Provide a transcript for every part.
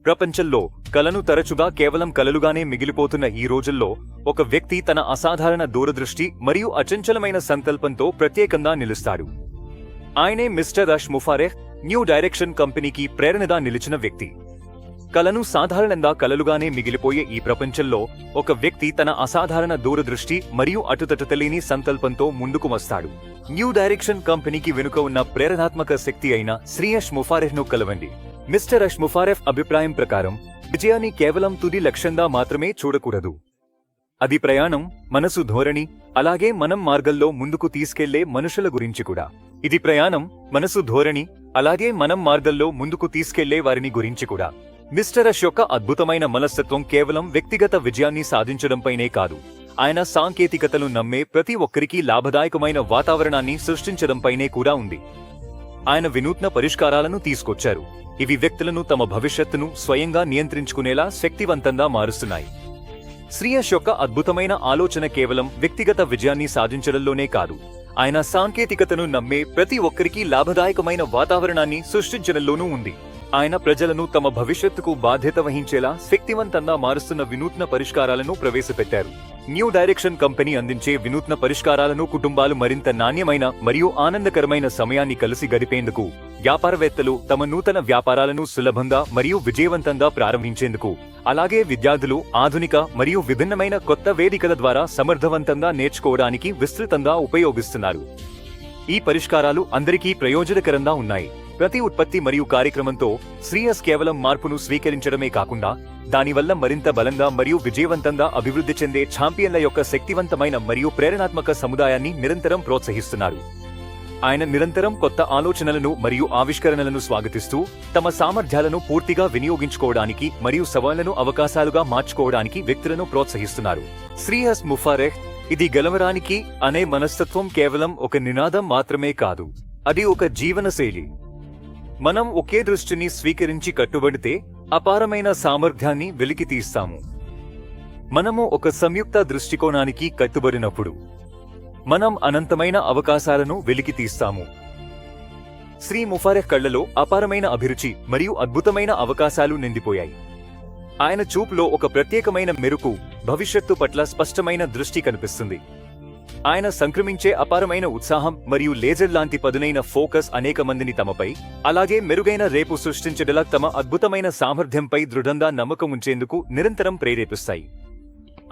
ప్రపంచంలో కలను తరచుగా కేవలం కలలుగానే మిగిలిపోతున్న ఈ రోజుల్లో ఒక వ్యక్తి తన అసాధారణ దూరదృష్టి మరియు అచంచలమైన సంకల్పంతో ప్రత్యేకంగా నిలుస్తాడు. ఆయనే మిస్టర్ రష్ ముఫారెహ్, న్యూ డైరెక్షన్ కంపెనీకి ప్రేరణగా నిలిచిన వ్యక్తి. కలను సాధారణంగా కలలుగానే మిగిలిపోయే ఈ ప్రపంచంలో ఒక వ్యక్తి తన అసాధారణ దూరదృష్టి మరియు అటుతటతలేని సంకల్పంతో ముందుకు వస్తాడు. న్యూ డైరెక్షన్ కంపెనీకి వెనుక ఉన్న ప్రేరణాత్మక శక్తి అయిన శ్రీయష్ ముఫారెహ్ను కలవండి. మిస్టర్ రష్ ముఫారెహ్ అభిప్రాయం ప్రకారం విజయాన్ని కేవలం తుది లక్ష్యంగా మాత్రమే చూడకూడదు. అది ప్రయాణం, మనసు ధోరణి, అలాగే మనం మార్గంలో ముందుకు తీసుకెళ్లే మనుషుల గురించి కూడా. ఇది ప్రయాణం, మనసు ధోరణి, అలాగే మనం మార్గంలో ముందుకు తీసుకెళ్లే వారిని గురించి కూడా. మిస్టర్ రష్ యొక్క అద్భుతమైన మనస్తత్వం కేవలం వ్యక్తిగత విజయాన్ని సాధించడంపైనే కాదు, ఆయన సాంకేతికతను నమ్మే ప్రతి ఒక్కరికి లాభదాయకమైన వాతావరణాన్ని సృష్టించడంపైనే కూడా ఉంది. ఆయన వినూత్న పరిష్కారాలను తీసుకొచ్చారు. ఇవి వ్యక్తులను తమ భవిష్యత్తును స్వయంగా నియంత్రించుకునేలా శక్తివంతంగా మారుస్తున్నాయి. శ్రీయష్ యొక్క అద్భుతమైన ఆలోచన కేవలం వ్యక్తిగత విజయాన్ని సాధించడంలోనే కాదు, ఆయన సాంకేతికతను నమ్మే ప్రతి ఒక్కరికి లాభదాయకమైన వాతావరణాన్ని సృష్టించడంలోనూ ఉంది. ఆయన ప్రజలను తమ భవిష్యత్తుకు బాధ్యత వహించేలా శక్తివంతంగా మారుస్తున్న వినూత్న పరిష్కారాలను ప్రవేశపెట్టారు. న్యూ డైరెక్షన్ కంపెనీ అందించే వినూత్న పరిష్కారాలను కుటుంబాలు మరింత నాణ్యమైన మరియు ఆనందకరమైన సమయాన్ని కలిసి గడిపేందుకు, వ్యాపారవేత్తలు తమ నూతన వ్యాపారాలను సులభంగా మరియు విజయవంతంగా ప్రారంభించేందుకు, అలాగే విద్యార్థులు ఆధునిక మరియు విభిన్నమైన కొత్త వేదికల ద్వారా సమర్థవంతంగా నేర్చుకోవడానికి విస్తృతంగా ఉపయోగిస్తున్నారు. ఈ పరిష్కారాలు అందరికీ ప్రయోజనకరంగా ఉన్నాయి. ప్రతి ఉత్పత్తి మరియు కార్యక్రమంతో శ్రీయస్ కేవలం మార్పును స్వీకరించడమే కాకుండా, దానివల్ల మరింత బలంగా మరియు విజయవంతంగా అభివృద్ధి చెందే ఛాంపియన్ల యొక్క శక్తివంతమైన మరియు ప్రేరణాత్మక సముదాయాన్ని నిరంతరం ప్రోత్సహిస్తున్నారు. ఆయన నిరంతరం కొత్త ఆలోచనలను మరియు ఆవిష్కరణలను స్వాగతిస్తూ, తమ సామర్థ్యాలను పూర్తిగా వినియోగించుకోవడానికి మరియు సవాళ్లను అవకాశాలుగా మార్చుకోవడానికి వ్యక్తులను ప్రోత్సహిస్తున్నారు. శ్రీయస్ ముఫారెహ్, ఇది గెలవడానికి అనే మనస్తత్వం కేవలం ఒక నినాదం మాత్రమే కాదు, అది ఒక జీవనశైలి. మనం ఒకే దృష్టిని స్వీకరించి కట్టుబడితే అపారమైన సామర్థ్యాన్ని వెలికితీస్తాము. మనము ఒక సంయుక్త దృష్టికోణానికి కట్టుబడినప్పుడు మనం అనంతమైన అవకాశాలను వెలికితీస్తాము. శ్రీ ముఫారెహ్ కళ్లలో అపారమైన అభిరుచి మరియు అద్భుతమైన అవకాశాలు నిండిపోయాయి. ఆయన చూపులో ఒక ప్రత్యేకమైన మెరుపు, భవిష్యత్తు పట్ల స్పష్టమైన దృష్టి కనిపిస్తుంది. ఆయన సంక్రమించే అపారమైన ఉత్సాహం మరియు లేజర్ లాంటి పదునైన ఫోకస్ అనేక మందిని తమపై, అలాగే మెరుగైన రేపు సృష్టించగల తమ అద్భుతమైన సామర్థ్యంపై దృఢంగా నమ్మకం ఉంచేందుకు నిరంతరం ప్రేరేపిస్తాయి.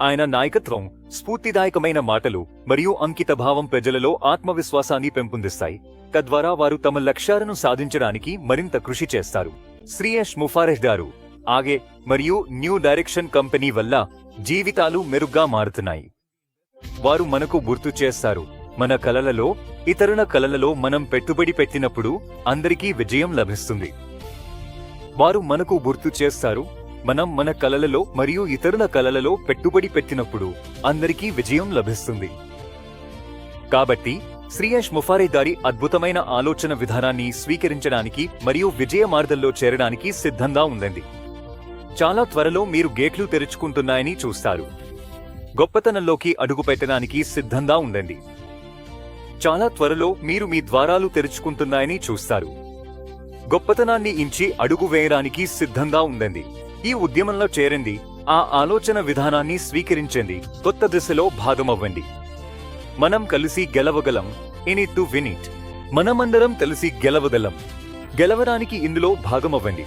ఆయన నాయకత్వం, స్ఫూర్తిదాయకమైన మాటలు మరియు అంకితభావం ప్రజలలో ఆత్మవిశ్వాసాన్ని పెంపొందిస్తాయి, తద్వారా వారు తమ లక్ష్యాలను సాధించడానికి మరింత కృషి చేస్తారు. శ్రీయష్ ముఫారెహ్ గారు ఆగే మరియు న్యూ డైరెక్షన్ కంపెనీ వల్ల జీవితాలు మెరుగ్గా మారుతున్నాయి. వారు మనకు గుర్తు చేస్తారు, మన కలలలో, ఇతరుల కలలలో మనం పెట్టుబడి పెట్టినప్పుడు అందరికీ విజయం లభిస్తుంది. వారు మనకు గుర్తు చేస్తారు, మనం మన కలలలో మరియు ఇతరుల కలలలో పెట్టుబడి పెట్టినప్పుడు అందరికీ విజయం లభిస్తుంది. కాబట్టి శ్రీయష్ ముఫారెహ్ గారి అద్భుతమైన ఆలోచన విధానాన్ని స్వీకరించడానికి మరియు విజయ మార్గంలో చేరడానికి సిద్ధంగా ఉండండి. చాలా త్వరలో మీరు గేట్లు తెరుచుకుంటున్నాయని చూస్తారు. గొప్పతనంలోకి అడుగుపెట్టడానికి సిద్ధంగా ఉండండి. చాలా త్వరలో మీరు మీ ద్వారాలు తెరుచుకుంటున్నాయని చూస్తారు. గొప్పతనాన్ని ఇంచి అడుగు వేయడానికి సిద్ధంగా ఉండండి. ఈ ఉద్యమంలో చేరండి, ఆ ఆలోచన విధానాన్ని స్వీకరించండి, కొత్త దిశలో భాగమవ్వండి. మనం కలిసి గెలవగలం. In it to win it. మనమందరం కలిసి గెలవగలం. గెలవడానికి ఇందులో భాగమవ్వండి.